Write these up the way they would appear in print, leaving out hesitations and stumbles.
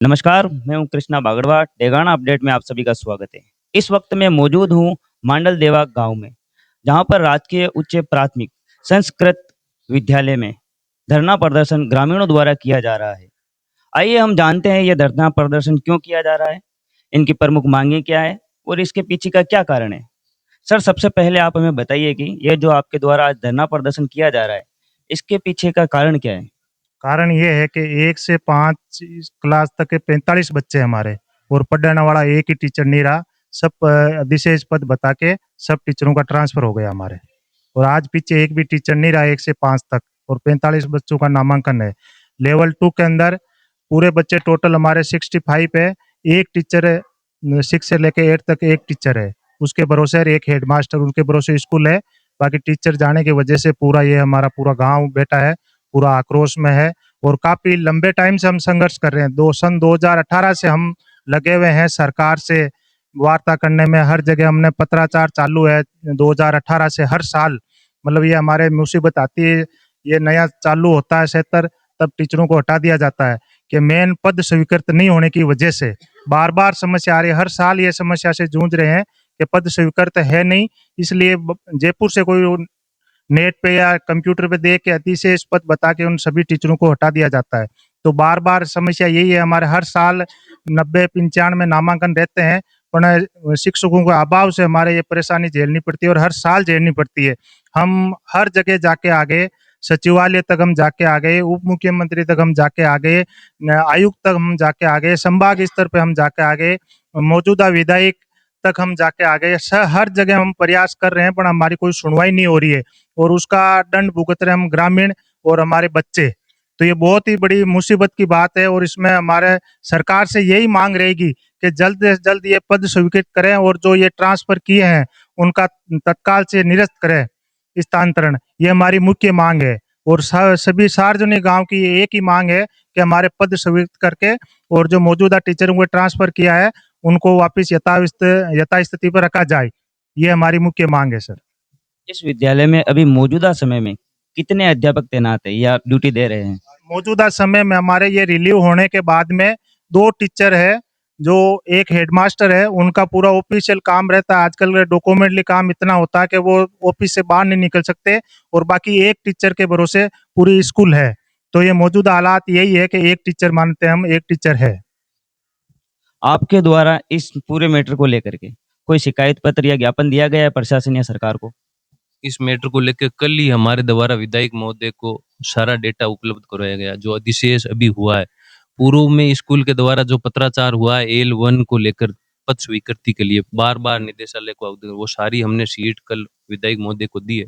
नमस्कार, मैं हूँ कृष्णा बागड़वा। डेगाना अपडेट में आप सभी का स्वागत है। इस वक्त मैं मौजूद हूँ मांडल देवा गांव में, जहां पर राजकीय उच्च प्राथमिक संस्कृत विद्यालय में धरना प्रदर्शन ग्रामीणों द्वारा किया जा रहा है। आइए हम जानते हैं ये धरना प्रदर्शन क्यों किया जा रहा है, इनकी प्रमुख मांगे क्या है और इसके पीछे का क्या कारण है। सर, सबसे पहले आप हमें बताइए कि ये जो आपके द्वारा आज धरना प्रदर्शन किया जा रहा है, इसके पीछे का कारण क्या है? कारण ये है कि 1 से 5 क्लास तक के 45 बच्चे हमारे और पढ़ने वाला एक ही टीचर नहीं रहा। सब विशेष पद बता के सब टीचरों का ट्रांसफर हो गया हमारे। और आज पीछे एक भी टीचर नहीं रहा 1 से 5 तक और 45 बच्चों का नामांकन है। लेवल 2 के अंदर पूरे बच्चे टोटल हमारे 65 है। एक टीचर है, 6 से लेके 8 तक एक टीचर है। उसके भरोसे और एक हेडमास्टर, उनके भरोसे स्कूल है। बाकी टीचर जाने की वजह से पूरा ये हमारा पूरा गाँव बैठा है, पूरा आक्रोश में है और काफ़ी लंबे टाइम से हम संघर्ष कर रहे हैं। दो सन 2018 से हम लगे हुए हैं सरकार से वार्ता करने में। हर जगह हमने पत्राचार चालू है 2018 से। हर साल मतलब ये हमारे मुसीबत आती है, ये नया चालू होता है क्षेत्र, तब टीचरों को हटा दिया जाता है कि मेन पद स्वीकृत नहीं होने की वजह से बार-बार समस्या आ रही है। हर साल ये समस्या से जूझ रहे हैं कि पद स्वीकृत है नहीं, इसलिए जयपुर से कोई नेट पे या कंप्यूटर पे देख के अतिशय पद बता के उन सभी टीचरों को हटा दिया जाता है। तो बार-बार समस्या यही है, हमारे हर साल 90-95 नामांकन रहते हैं, पर शिक्षकों के अभाव से हमारे ये परेशानी झेलनी पड़ती है और हर साल झेलनी पड़ती है। हम हर जगह जाके आ गए, सचिवालय तक हम जाके आ गए, उप मुख्यमंत्री तक हम जाके आ गए, आयुक्त तक हम जाके आ गए, संभाग स्तर पे हम जाके आ गए, मौजूदा विधायक तक हम जाके आ गए। हर जगह हम प्रयास कर रहे हैं, पर हमारी कोई सुनवाई नहीं हो रही है और उसका दंड भुगत रहे हम ग्रामीण और हमारे बच्चे। तो ये बहुत ही बड़ी मुसीबत की बात है और इसमें हमारे सरकार से यही मांग रहेगी कि जल्द से जल्द ये पद स्वीकृत करें और जो ये ट्रांसफर किए हैं उनका तत्काल से निरस्त करें स्थानांतरण। ये हमारी मुख्य मांग है और सभी सार्वजनिक गांव की ये एक ही मांग है कि हमारे पद स्वीकृत करके और जो मौजूदा टीचरों को ट्रांसफर किया है उनको वापस यथास्थिति पर रखा जाए। ये हमारी मुख्य मांग है सर। इस विद्यालय में अभी मौजूदा समय में कितने अध्यापक तैनात है या ड्यूटी दे रहे हैं? मौजूदा समय में हमारे ये रिलीव होने के बाद में 2 टीचर है, जो एक हेडमास्टर है, उनका पूरा ऑफिशियल काम रहता है। आजकल डॉक्यूमेंटली काम इतना होता है कि वो ऑफिस से बाहर नहीं निकल सकते और बाकी एक टीचर के भरोसे पूरी स्कूल है। तो ये मौजूदा हालात यही है कि एक टीचर मानते हैं हम, एक टीचर है। आपके द्वारा इस पूरे मैटर को लेकर के कोई शिकायत पत्र या ज्ञापन दिया गया है प्रशासन या सरकार को? इस मैटर को लेकर कल ही हमारे द्वारा विधायक महोदय को सारा डेटा उपलब्ध करवाया गया। जो अधिशेष अभी हुआ है, पूर्व में स्कूल के द्वारा जो पत्राचार हुआ है L1 को लेकर पद स्वीकृति के लिए बार बार निदेशालय को अवगत, वो सारी हमने शीट कल विधायक महोदय को दी है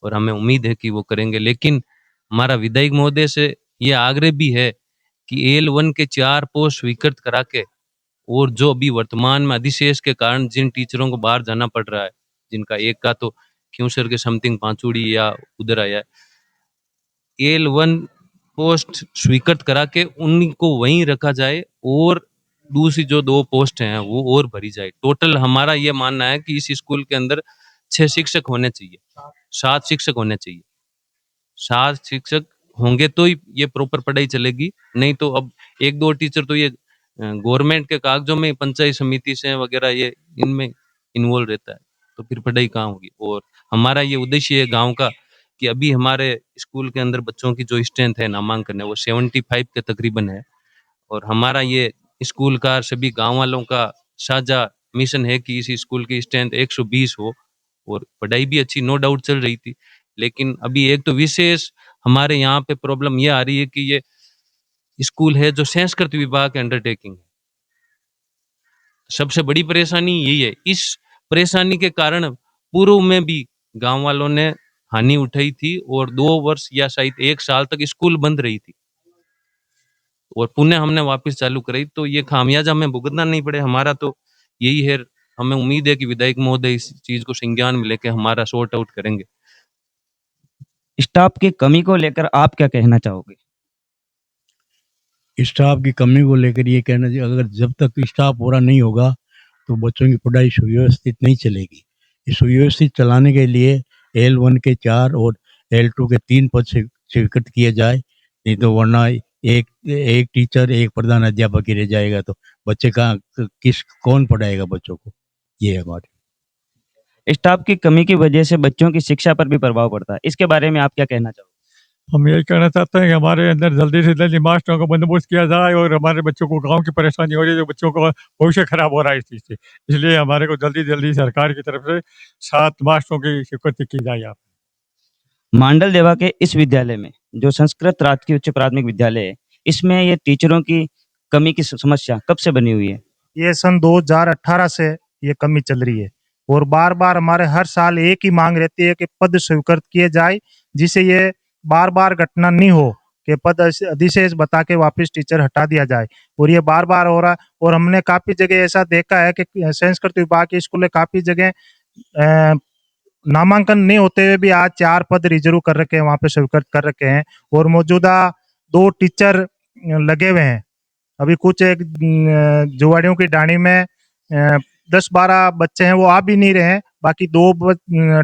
और हमें उम्मीद है कि वो करेंगे। लेकिन हमारा विधायक महोदय से ये आग्रह भी है कि L1 के 4 पोस्ट स्वीकृत करा के और जो अभी वर्तमान में अधिशेष के कारण जिन टीचरों को बाहर जाना पड़ रहा है, जिनका एक का तो क्यूसर के समथिंग पांचुड़ी या उधर आया है, L1 पोस्ट स्वीकृत करा के उनको वहीं रखा जाए और दूसरी जो 2 पोस्ट हैं वो और भरी जाए। टोटल हमारा ये मानना है कि इस स्कूल के अंदर 6 शिक्षक होने चाहिए, 7 शिक्षक होने चाहिए। 7 शिक्षक होंगे तो ही ये प्रॉपर पढ़ाई चलेगी, नहीं तो अब 1-2 टीचर तो ये गवर्नमेंट के कागजों में पंचायत समिति से वगैरह ये इनमें इन्वॉल्व रहता है, तो फिर पढ़ाई कहाँ होगी। और हमारा ये उद्देश्य है गांव का कि अभी हमारे स्कूल के अंदर बच्चों की जो स्ट्रेंथ है नामांकन है वो 75 के तकरीबन है और हमारा ये स्कूल का सभी गांव वालों का साझा मिशन है कि इस स्कूल की स्ट्रेंथ 120 हो और पढ़ाई भी अच्छी नो डाउट चल रही थी। लेकिन अभी एक तो विशेष हमारे यहाँ पे प्रॉब्लम ये आ रही है कि ये स्कूल है जो संस्कृत विभाग के अंडरटेकिंग है। सबसे बड़ी परेशानी यही है। इस परेशानी के कारण पूर्व में भी गांव वालों ने हानि उठाई थी और 2 वर्ष या शायद 1 साल तक स्कूल बंद रही थी और पुनः हमने वापस चालू कराई, तो ये खामियाजा हमें भुगतना नहीं पड़े। हमारा तो यही है, हमें उम्मीद है कि विधायक महोदय इस चीज को संज्ञान में लेकर हमारा सॉर्ट आउट करेंगे। स्टाफ की कमी को लेकर आप क्या कहना चाहोगे? स्टाफ की कमी को लेकर ये कहना चाहिए, अगर जब तक स्टाफ पूरा नहीं होगा तो बच्चों की पढ़ाई सुव्यवस्थित नहीं चलेगी। इस सुव्यवस्थित चलाने के लिए L1 के 4 और L2 के 3 पद स्वीकृत किए जाए, नहीं तो वरना एक एक टीचर एक प्रधान अध्यापक ही रह जाएगा तो बच्चे का कौन पढ़ाएगा बच्चों को, ये है हमारे। स्टाफ की कमी की वजह से बच्चों की शिक्षा पर भी प्रभाव पड़ता है, इसके बारे में आप क्या कहना चाहोगे? हम यही कहना चाहते हैं कि हमारे अंदर जल्दी से जल्दी मास्टरों का बंदोबस्त किया जाए और हमारे बच्चों को गांव की परेशानी हो रही है, जो बच्चों का भविष्य खराब हो रहा है इस चीज़ से, इसलिए हमारे को जल्दी जल्दी सरकार की तरफ से 7 मास्टरों की स्वीकृति की जाए। आप मांडल देवा के इस विद्यालय में जो संस्कृत राजकीय उच्च प्राथमिक विद्यालय है, इसमें ये टीचरों की कमी की समस्या कब से बनी हुई है? ये सन 2018 से ये कमी चल रही है और बार बार हमारे हर साल एक ही मांग रहती है कि पद स्वीकृत किए जाए, जिससे ये बार बार घटना नहीं हो कि पद अधिशेष बता के वापस टीचर हटा दिया जाए। और ये बार बार हो रहा है और हमने काफी जगह ऐसा देखा है कि संस्कृत विभाग के स्कूलें काफी जगह अ, नामांकन नहीं होते हुए भी आज 4 पद रिजर्व कर रखे हैं, वहां पे स्वीकृत कर रखे हैं और मौजूदा 2 टीचर लगे हुए हैं। अभी कुछ एक जुआड़ियों की डाणी में 10-12 बच्चे हैं, वो आ भी नहीं रहे हैं, बाकी 2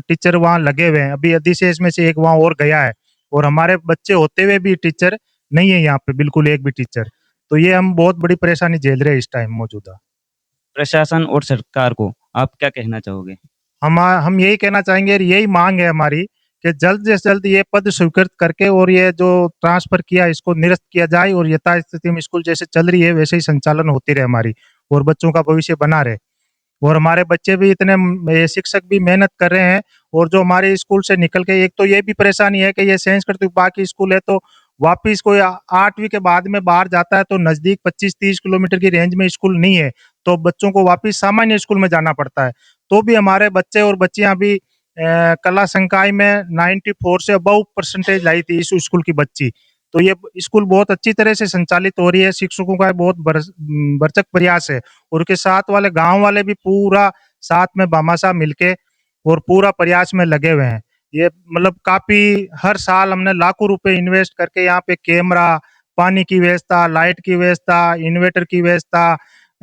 टीचर वहाँ लगे हुए हैं। अभी अधिशेष में से एक वहाँ और गया है और हमारे बच्चे होते हुए भी टीचर नहीं है यहाँ पे, बिल्कुल एक भी टीचर। तो ये हम बहुत बड़ी परेशानी झेल रहे हैं इस टाइम मौजूदा। प्रशासन और सरकार को आप क्या कहना चाहोगे? हम यही कहना चाहेंगे और यही मांग है हमारी कि जल्द से जल्द ये पद स्वीकृत करके और ये जो ट्रांसफर किया इसको निरस्त किया जाए और यथास्थिति में स्कूल जैसे चल रही है वैसे ही संचालन होती रहे हमारी और बच्चों का भविष्य बना रहे। और हमारे बच्चे भी इतने ये शिक्षक भी मेहनत कर रहे हैं और जो हमारे स्कूल से निकल के, एक तो ये भी परेशानी है कि ये संस्कृत विभाग की स्कूल है, तो वापिस कोई 8वीं के बाद में बाहर जाता है तो नजदीक 25-30 किलोमीटर की रेंज में स्कूल नहीं है, तो बच्चों को वापिस सामान्य स्कूल में जाना पड़ता है। तो भी हमारे बच्चे और बच्चियां भी कला संकाय में 94 से अबव परसेंटेज लाई थी इस स्कूल की बच्ची। तो ये स्कूल बहुत अच्छी तरह से संचालित हो रही है, शिक्षकों का बहुत भरसक प्रयास है और उनके साथ वाले गांव वाले भी पूरा साथ में भामाशाह मिलके और पूरा प्रयास में लगे हुए हैं। ये मतलब काफी हर साल हमने लाखों रुपए इन्वेस्ट करके यहाँ पे कैमरा, पानी की व्यवस्था, लाइट की व्यवस्था, इन्वर्टर की व्यवस्था,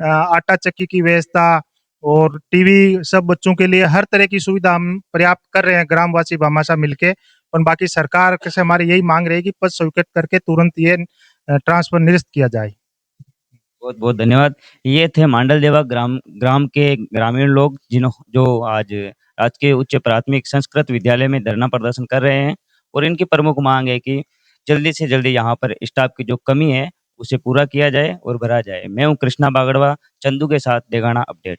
आटा चक्की की व्यवस्था और टीवी, सब बच्चों के लिए हर तरह की सुविधा हम पर्याप्त कर रहे हैं ग्रामवासी भामाशाह मिलके। पर बाकी सरकार से हमारी यही मांग रहेगी पद स्वीकृत करके तुरंत ये ट्रांसफर निरस्त किया जाए। बहुत बहुत धन्यवाद। ये थे मांडल देवा ग्राम के ग्रामीण लोग जो आज राजकीय उच्च प्राथमिक संस्कृत विद्यालय में धरना प्रदर्शन कर रहे हैं और इनकी प्रमुख मांग है कि जल्दी से जल्दी यहाँ पर स्टाफ की जो कमी है उसे पूरा किया जाए और भरा जाए। मैं हूँ कृष्णा बागड़वा, चंदू के साथ डेगाना अपडेट।